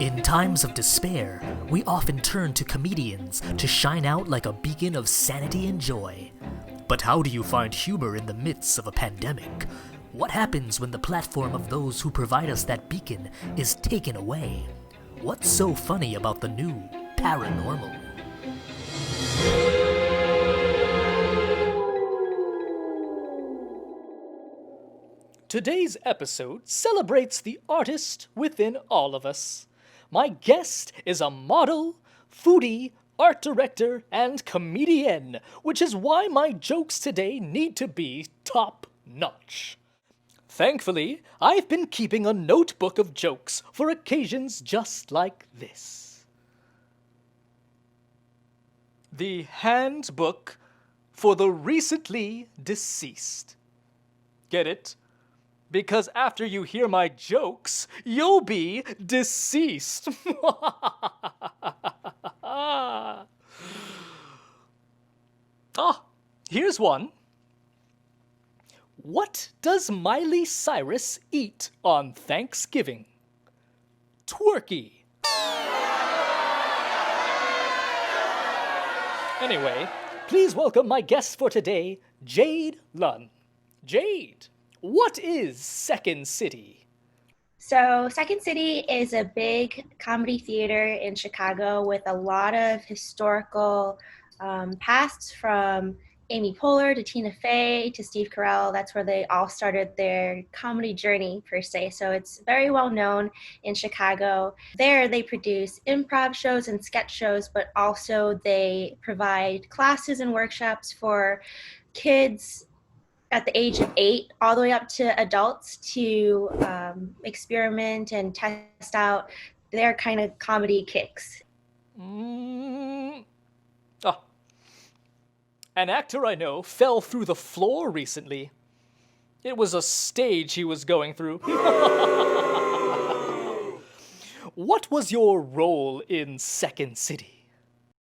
In times of despair, we often turn to comedians to shine out like a beacon of sanity and joy. But how do you find humor in the midst of a pandemic? What happens when the platform of those who provide us that beacon is taken away? What's so funny about the new paranormal? Today's episode celebrates the artist within all of us. My guest is a model, foodie, art director, and comedienne, which is why my jokes today need to be top-notch. Thankfully, I've been keeping a notebook of jokes for occasions just like this. The Handbook for the Recently Deceased. Get it? Because after you hear my jokes, you'll be deceased. Here's one. What does Miley Cyrus eat on Thanksgiving? Twerky. Anyway, please welcome my guest for today, Jade Lun. Jade, what is Second City? So Second City is a big comedy theater in Chicago with a lot of historical pasts, from Amy Poehler to Tina Fey to Steve Carell. That's where they all started their comedy journey, per se. So it's very well known in Chicago. There they produce improv shows and sketch shows, but also they provide classes and workshops for kids at the age of 8 all the way up to adults to experiment and test out their kind of comedy kicks. An actor I know fell through the floor recently. It was a stage he was going through. What was your role in Second City?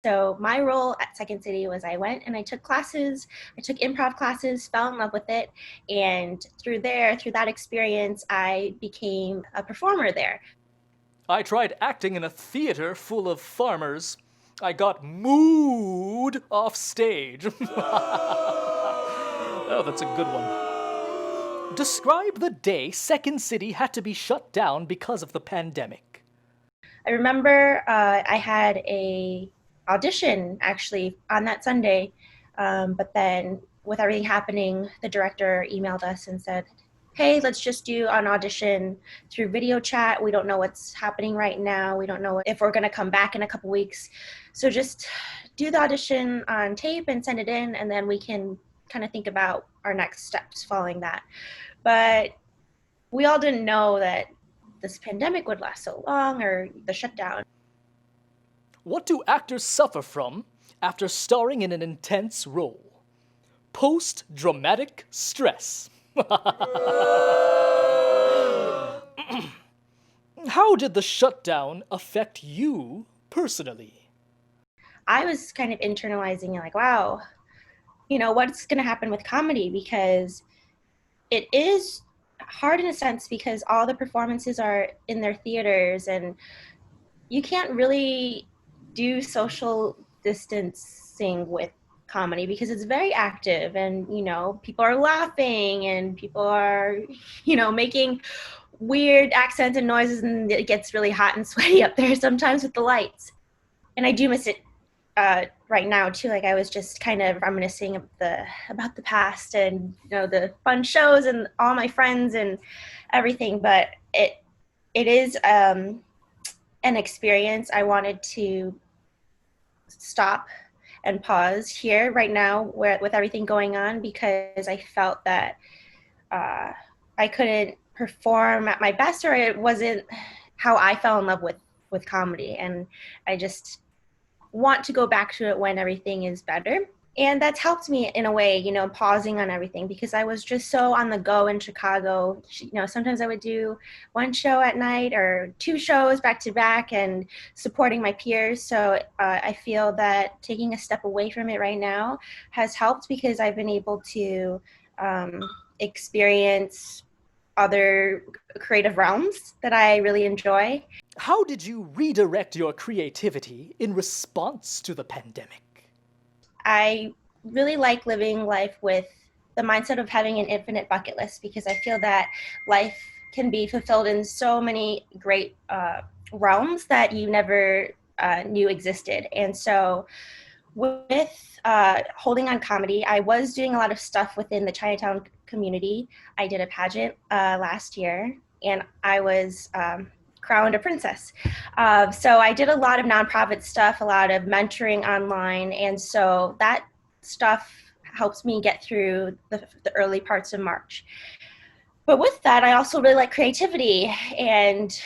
So my role at Second City was I went and I took classes. I took improv classes, fell in love with it, and through that experience, I became a performer there. I tried acting in a theater full of farmers. I got mooed off stage. Oh, that's a good one. Describe the day Second City had to be shut down because of the pandemic. I remember I had a audition actually on that Sunday, but then with everything happening, the director emailed us and said, hey, let's just do an audition through video chat. We don't know what's happening right now. We don't know if we're going to come back in a couple weeks. So just do the audition on tape and send it in, and then we can kind of think about our next steps following that. But we all didn't know that this pandemic would last so long, or the shutdown. What do actors suffer from after starring in an intense role? Postdramatic stress. How did the shutdown affect you personally? I was kind of internalizing it, like, wow, what's going to happen with comedy? Because it is hard in a sense because all the performances are in their theaters and you can't really do social distancing with comedy because it's very active and, people are laughing and people are, making weird accents and noises, and it gets really hot and sweaty up there sometimes with the lights. And I do miss it right now too. Like I was just kind of reminiscing about the past and, the fun shows and all my friends and everything. But it is an experience. I wanted to stop and pause here right now with everything going on, because I felt that I couldn't perform at my best, or it wasn't how I fell in love with comedy. And I just want to go back to it when everything is better. And that's helped me in a way, pausing on everything, because I was just so on the go in Chicago. Sometimes I would do one show at night or 2 shows back to back and supporting my peers. So I feel that taking a step away from it right now has helped, because I've been able to experience other creative realms that I really enjoy. How did you redirect your creativity in response to the pandemic? I really like living life with the mindset of having an infinite bucket list, because I feel that life can be fulfilled in so many great realms that you never knew existed. And so with holding on comedy, I was doing a lot of stuff within the Chinatown community. I did a pageant last year, and I was crowned a princess. So I did a lot of nonprofit stuff, a lot of mentoring online, and so that stuff helps me get through the early parts of March. But with that, I also really like creativity, and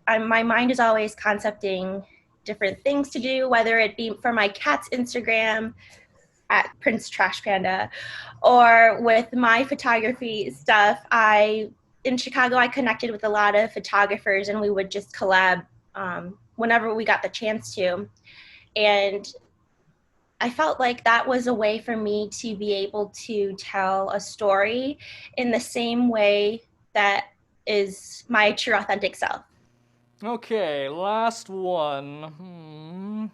my mind is always concepting different things to do, whether it be for my cat's Instagram at Prince Trash Panda, or with my photography stuff. In Chicago, I connected with a lot of photographers, and we would just collab whenever we got the chance to. And I felt like that was a way for me to be able to tell a story in the same way that is my true authentic self. Okay, last one.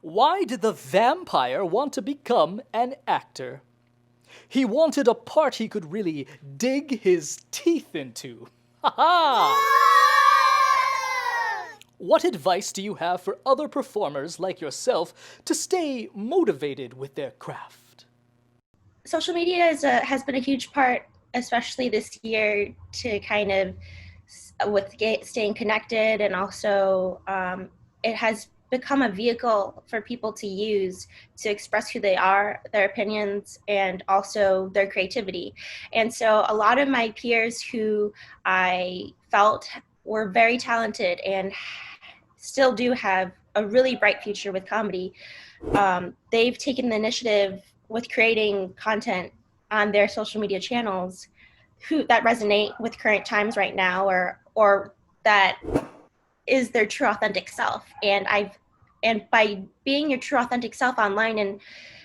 Why did the vampire want to become an actor? He wanted a part he could really dig his teeth into. Ha ha! What advice do you have for other performers like yourself to stay motivated with their craft? Social media has been a huge part, especially this year, to kind of with staying connected, and also it has become a vehicle for people to use to express who they are, their opinions, and also their creativity. And so a lot of my peers who I felt were very talented and still do have a really bright future with comedy, they've taken the initiative with creating content on their social media channels that resonate with current times right now, or that is their true authentic self. And by being your true authentic self online and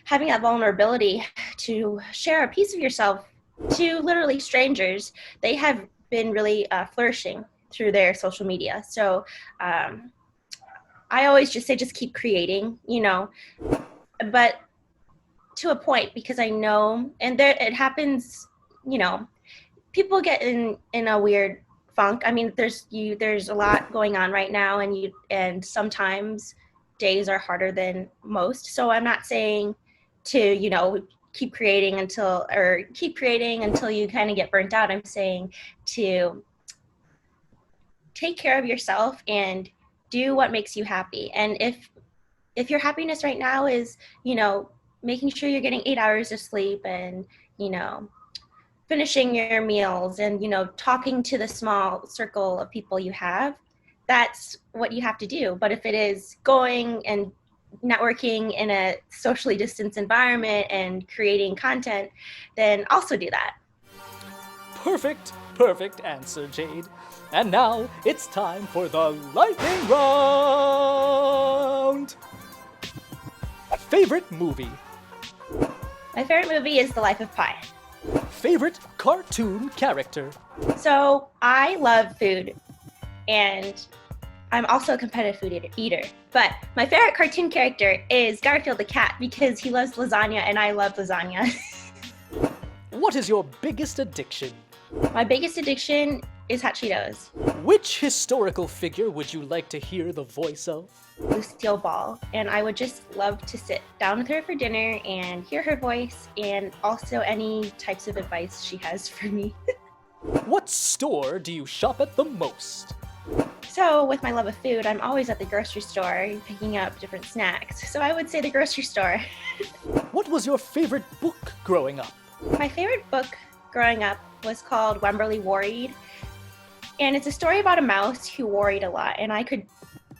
having that vulnerability to share a piece of yourself to literally strangers, they have been really flourishing through their social media. So I always just say, just keep creating, but to a point, because I know, and there it happens, people get in a weird funk. I mean, there's a lot going on right now, and sometimes days are harder than most. So I'm not saying to, keep creating until you kind of get burnt out. I'm saying to take care of yourself and do what makes you happy. And if your happiness right now is, making sure you're getting 8 hours of sleep, and, finishing your meals, and, talking to the small circle of people you have, that's what you have to do. But if it is going and networking in a socially distanced environment and creating content, then also do that. Perfect answer, Jade. And now it's time for the lightning round! Favorite movie? My favorite movie is The Life of Pi. Favorite cartoon character? So I love food, and I'm also a competitive food eater. But my favorite cartoon character is Garfield the cat, because he loves lasagna and I love lasagna. What is your biggest addiction? My biggest addiction is hot Cheetos. Which historical figure would you like to hear the voice of? Lucille Ball, and I would just love to sit down with her for dinner and hear her voice, and also any types of advice she has for me. What store do you shop at the most? So with my love of food, I'm always at the grocery store picking up different snacks. So I would say the grocery store. What was your favorite book growing up? My favorite book growing up was called Wemberley Worried. And it's a story about a mouse who worried a lot. And I could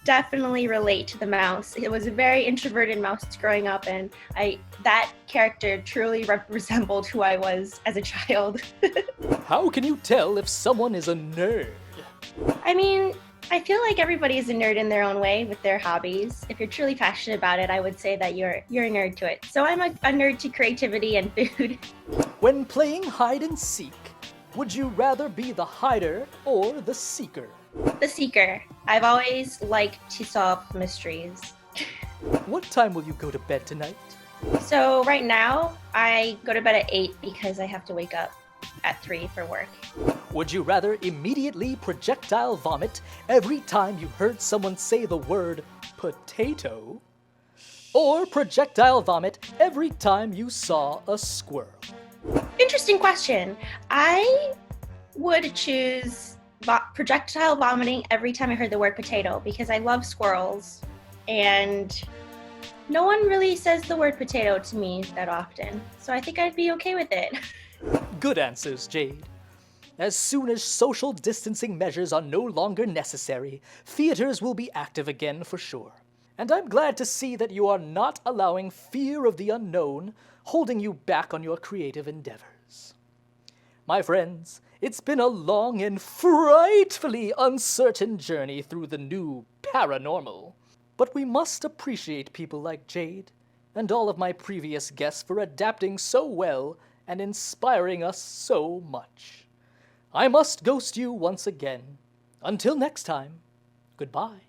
definitely relate to the mouse. It was a very introverted mouse growing up, and that character truly resembled who I was as a child. How can you tell if someone is a nerd? I mean, I feel like everybody is a nerd in their own way with their hobbies. If you're truly passionate about it, I would say that you're a nerd to it. So I'm a nerd to creativity and food. When playing hide and seek, would you rather be the hider or the seeker? The Seeker. I've always liked to solve mysteries. What time will you go to bed tonight? So right now, I go to bed at 8 because I have to wake up at 3 for work. Would you rather immediately projectile vomit every time you heard someone say the word potato, or projectile vomit every time you saw a squirrel? Interesting question. I would choose projectile vomiting every time I heard the word potato because I love squirrels and no one really says the word potato to me that often. So I think I'd be okay with it. Good answers, Jade. As soon as social distancing measures are no longer necessary, theaters will be active again for sure. And I'm glad to see that you are not allowing fear of the unknown holding you back on your creative endeavors. My friends, it's been a long and frightfully uncertain journey through the new paranormal. But we must appreciate people like Jade and all of my previous guests for adapting so well and inspiring us so much. I must ghost you once again. Until next time, goodbye.